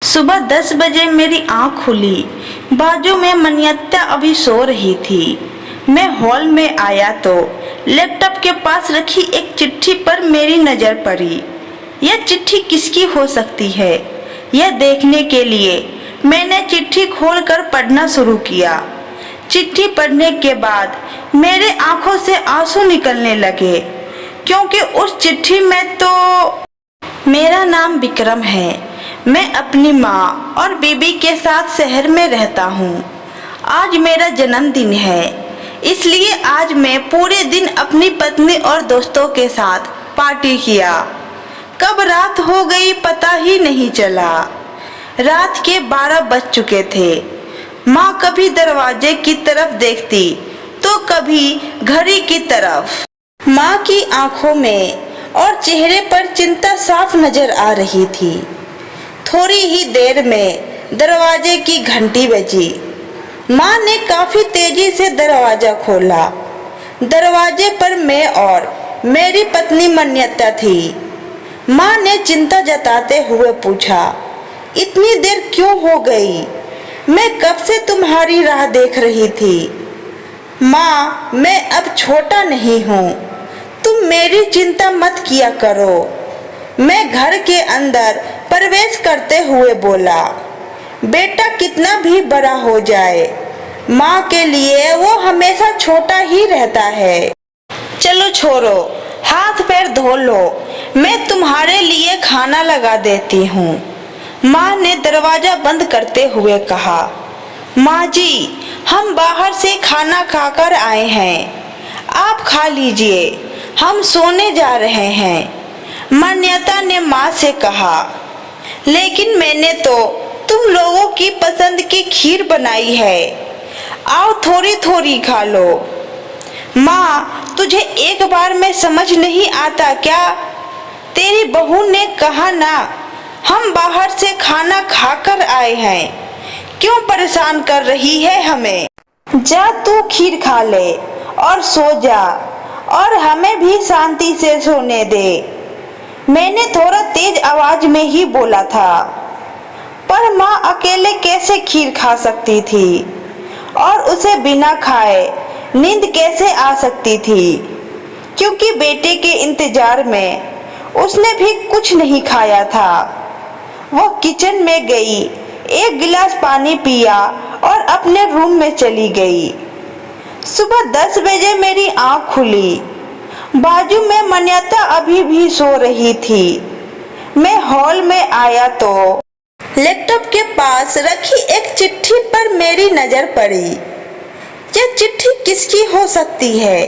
सुबह 10 बजे मेरी आंख खुली। बाजू में मनियत्ता अभी सो रही थी। मैं हॉल में आया तो लैपटॉप के पास रखी एक चिट्ठी पर मेरी नज़र पड़ी। यह चिट्ठी किसकी हो सकती है, यह देखने के लिए मैंने चिट्ठी खोलकर पढ़ना शुरू किया। चिट्ठी पढ़ने के बाद मेरे आंखों से आंसू निकलने लगे, क्योंकि उस चिट्ठी में तो मेरा नाम विक्रम है। मैं अपनी माँ और बीबी के साथ शहर में रहता हूँ। आज मेरा जन्मदिन है, इसलिए आज मैं पूरे दिन अपनी पत्नी और दोस्तों के साथ पार्टी किया। कब रात हो गई पता ही नहीं चला। रात के 12 बज चुके थे। माँ कभी दरवाजे की तरफ देखती तो कभी घड़ी की तरफ। माँ की आंखों में और चेहरे पर चिंता साफ नजर आ रही थी। थोड़ी ही देर में दरवाजे की घंटी बजी। माँ ने काफी तेजी से दरवाजा खोला। दरवाजे पर मैं और मेरी पत्नी मन्यता थी। माँ ने चिंता जताते हुए पूछा, इतनी देर क्यों हो गई? मैं कब से तुम्हारी राह देख रही थी। माँ, मैं अब छोटा नहीं हूँ, तुम मेरी चिंता मत किया करो। मैं घर के अंदर प्रवेश करते हुए बोला, बेटा कितना भी बड़ा हो जाए, माँ के लिए वो हमेशा छोटा ही रहता है। चलो छोड़ो, हाथ पैर धो लो, मैं तुम्हारे लिए खाना लगा देती हूँ। माँ ने दरवाजा बंद करते हुए कहा, माँ जी, हम बाहर से खाना खाकर आए हैं, आप खा लीजिए, हम सोने जा रहे हैं। मान्यता ने माँ से कहा, लेकिन मैंने तो तुम लोगों की पसंद की खीर बनाई है, आओ थोड़ी थोड़ी खा लो। माँ, तुझे एक बार में समझ नहीं आता क्या? तेरी बहू ने कहा ना, हम बाहर से खाना खाकर आए हैं, क्यों परेशान कर रही है हमें? जा तू खीर खा ले और सो जा, और हमें भी शांति से सोने दे। मैंने थोड़ा तेज आवाज में ही बोला था, पर माँ अकेले कैसे खीर खा सकती थी, और उसे बिना खाए नींद कैसे आ सकती थी, क्योंकि बेटे के इंतजार में उसने भी कुछ नहीं खाया था। वो किचन में गई, एक गिलास पानी पिया और अपने रूम में चली गई। सुबह 10 बजे मेरी आंख खुली। बाजू में मन्यता अभी भी सो रही थी। मैं हॉल में आया तो लैपटॉप के पास रखी एक चिट्ठी पर मेरी नजर पड़ी। यह चिट्ठी किसकी हो सकती है,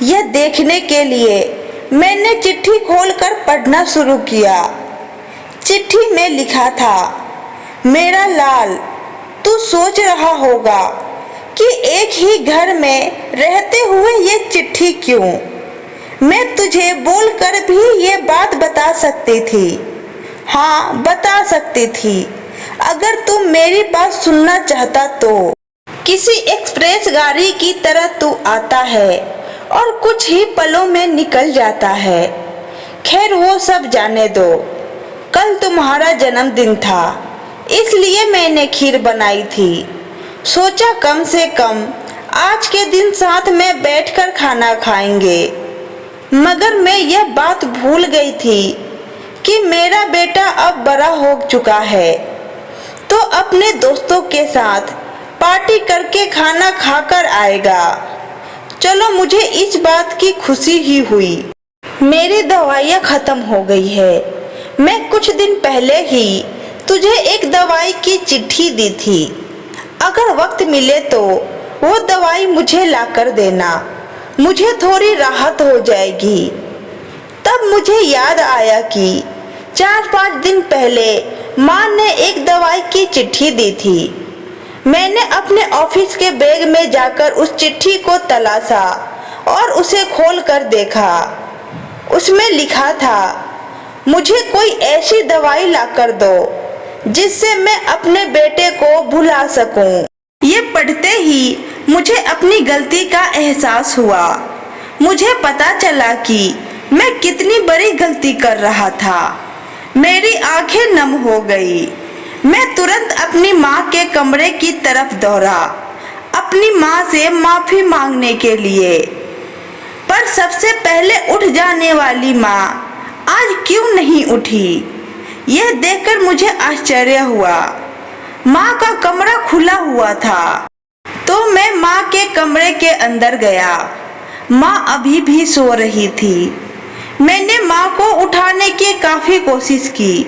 यह देखने के लिए मैंने चिट्ठी खोलकर पढ़ना शुरू किया। चिट्ठी में लिखा था, मेरा लाल, तू सोच रहा होगा कि एक ही घर में रहते हुए ये चिट्ठी क्यों? मैं तुझे बोलकर भी ये बात बता सकती थी। हाँ, बता सकती थी, अगर तू मेरी बात सुनना चाहता तो। किसी एक्सप्रेस गाड़ी की तरह तू आता है और कुछ ही पलों में निकल जाता है। खैर वो सब जाने दो। कल तुम्हारा जन्मदिन था, इसलिए मैंने खीर बनाई थी। सोचा कम से कम आज के दिन साथ में बैठकर खाना खाएंगे। मगर मैं यह बात भूल गई थी कि मेरा बेटा अब बड़ा हो चुका है, तो अपने दोस्तों के साथ पार्टी करके खाना खाकर आएगा। चलो, मुझे इस बात की खुशी ही हुई। मेरी दवाइयाँ खत्म हो गई है। मैं कुछ दिन पहले ही तुझे एक दवाई की चिट्ठी दी थी। अगर वक्त मिले तो वो दवाई मुझे लाकर देना, मुझे थोड़ी राहत हो जाएगी। तब मुझे याद आया कि 4-5 दिन पहले माँ ने एक दवाई की चिट्ठी दी थी। मैंने अपने ऑफिस के बैग में जाकर उस चिट्ठी को तलाशा और उसे खोल कर देखा। उसमें लिखा था, मुझे कोई ऐसी दवाई लाकर दो जिससे मैं अपने बेटे को भुला सकूं। ये पढ़ते ही मुझे अपनी गलती का एहसास हुआ। मुझे पता चला कि मैं कितनी बड़ी गलती कर रहा था। मेरी आंखें नम हो गई। मैं तुरंत अपनी माँ के कमरे की तरफ दौड़ा, अपनी माँ से माफी मांगने के लिए। पर सबसे पहले उठ जाने वाली माँ आज क्यों नहीं उठी, यह देखकर मुझे आश्चर्य हुआ। माँ का कमरा खुला हुआ था, तो मैं माँ के कमरे के अंदर गया। माँ अभी भी सो रही थी। मैंने माँ को उठाने की काफी कोशिश की,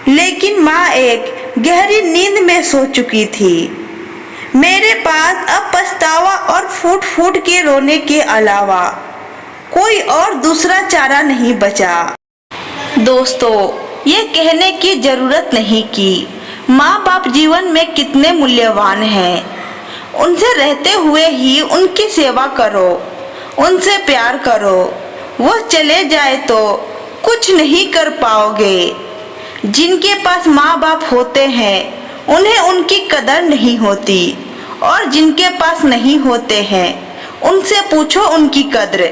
लेकिन माँ एक गहरी नींद में सो चुकी थी। मेरे पास अब पछतावा और फूट फूट के रोने के अलावा कोई और दूसरा चारा नहीं बचा। दोस्तों, ये कहने की जरूरत नहीं कि माँ बाप जीवन में कितने मूल्यवान हैं। उनसे रहते हुए ही उनकी सेवा करो, उनसे प्यार करो। वो चले जाए तो कुछ नहीं कर पाओगे। जिनके पास माँ बाप होते हैं उन्हें उनकी कदर नहीं होती, और जिनके पास नहीं होते हैं उनसे पूछो उनकी कद्र।